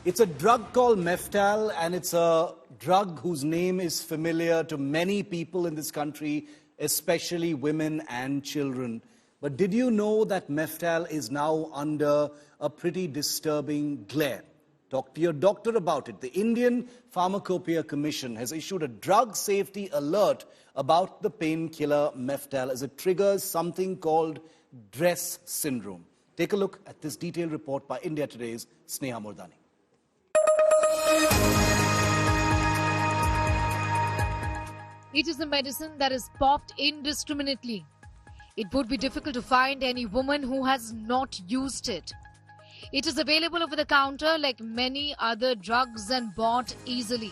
It's a drug called Meftal, and it's a drug whose name is familiar to many people in this country, especially women and children. But did you know that Meftal is now under a pretty disturbing glare? Talk to your doctor about it. The Indian Pharmacopoeia Commission has issued a drug safety alert about the painkiller Meftal as it triggers something called dress syndrome. Take a look at this detailed report by India Today's Sneha Mordani. It is a medicine that is popped indiscriminately. It would be difficult to find any woman who has not used it. It is available over the counter like many other drugs and bought easily.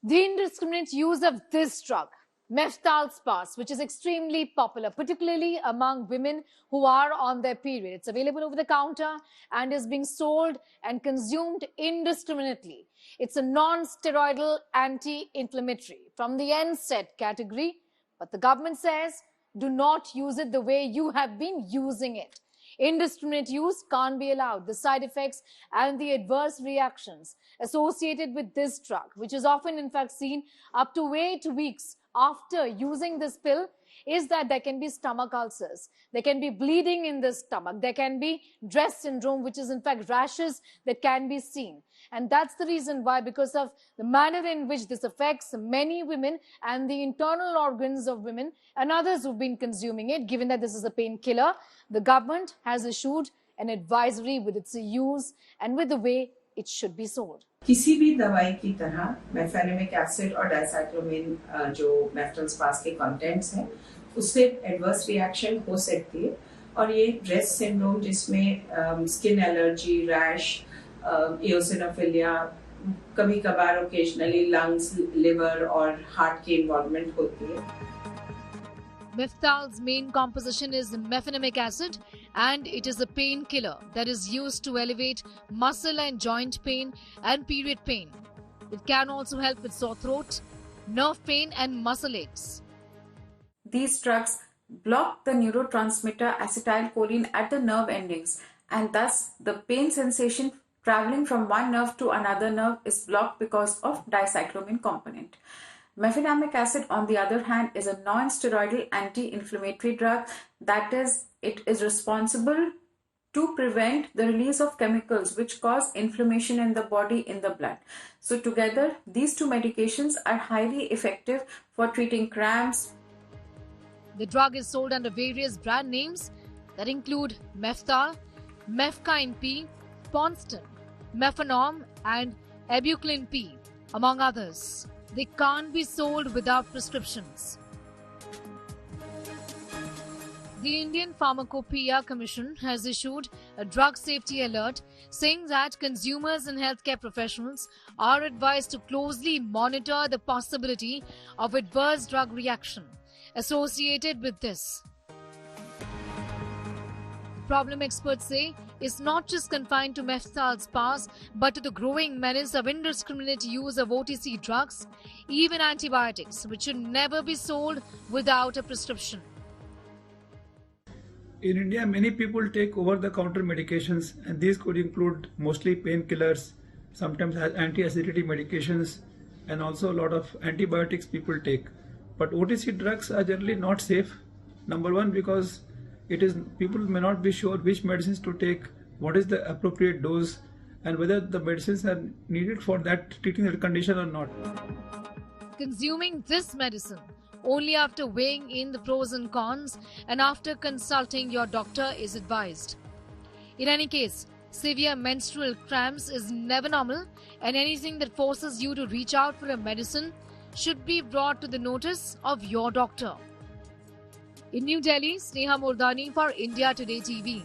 The indiscriminate use of this drug, Meftal spas, which is extremely popular, particularly among women who are on their period. It's available over the counter and is being sold and consumed indiscriminately. It's a non-steroidal anti-inflammatory from the NSAID category, but the government says do not use it the way you have been using it. Indiscriminate use can't be allowed. The side effects and the adverse reactions associated with this drug, which is often in fact seen up to 8 weeks after using this pill, is that there can be stomach ulcers, there can be bleeding in the stomach, there can be dress syndrome, which is in fact rashes that can be seen. And that's the reason why, because of the manner in which this affects many women and the internal organs of women and others who've been consuming it, given that this is a painkiller, the government has issued an advisory with its use and with the way it should be sold. किसी भी दवाई की तरह mefenamic acid और dicyclomine जो मेफ्टल स्पास के contents हैं उससे एडवर्स रिएक्शन हो सकती है और ये ड्रेस सिंड्रोम जिसमें स्किन एलर्जी, रैश, एओसिनोफिलिया, कभी कभार ओकेजनली लंग्स, लिवर और हार्ट की इन्वॉल्वमेंट होती है. Meftal's main composition is mefenamic acid, and it is a painkiller that is used to elevate muscle and joint pain and period pain. It can also help with sore throat, nerve pain and muscle aches. These drugs block the neurotransmitter acetylcholine at the nerve endings, and thus the pain sensation traveling from one nerve to another nerve is blocked because of dicyclomine component. Mefenamic acid, on the other hand, is a non-steroidal anti-inflammatory drug. That is, it is responsible to prevent the release of chemicals which cause inflammation in the body, in the blood. So together, these two medications are highly effective for treating cramps. The drug is sold under various brand names that include Meftal, Mefkine P, Ponston, Mefenom and Ebuclin P, among others. They can't be sold without prescriptions. The Indian Pharmacopoeia Commission has issued a drug safety alert saying that consumers and healthcare professionals are advised to closely monitor the possibility of adverse drug reaction associated with this. Problem experts say is not just confined to Meftal spas, but to the growing menace of indiscriminate use of OTC drugs, even antibiotics, which should never be sold without a prescription. In India, many people take over-the-counter medications, and these could include mostly painkillers, sometimes anti-acidity medications, and also a lot of antibiotics people take. But OTC drugs are generally not safe. Number one, because people may not be sure which medicines to take, what is the appropriate dose, and whether the medicines are needed for that treating the condition or not. Consuming this medicine only after weighing in the pros and cons and after consulting your doctor is advised. In any case, severe menstrual cramps is never normal, and anything that forces you to reach out for a medicine should be brought to the notice of your doctor. In New Delhi, Sneha Mordani for India Today TV.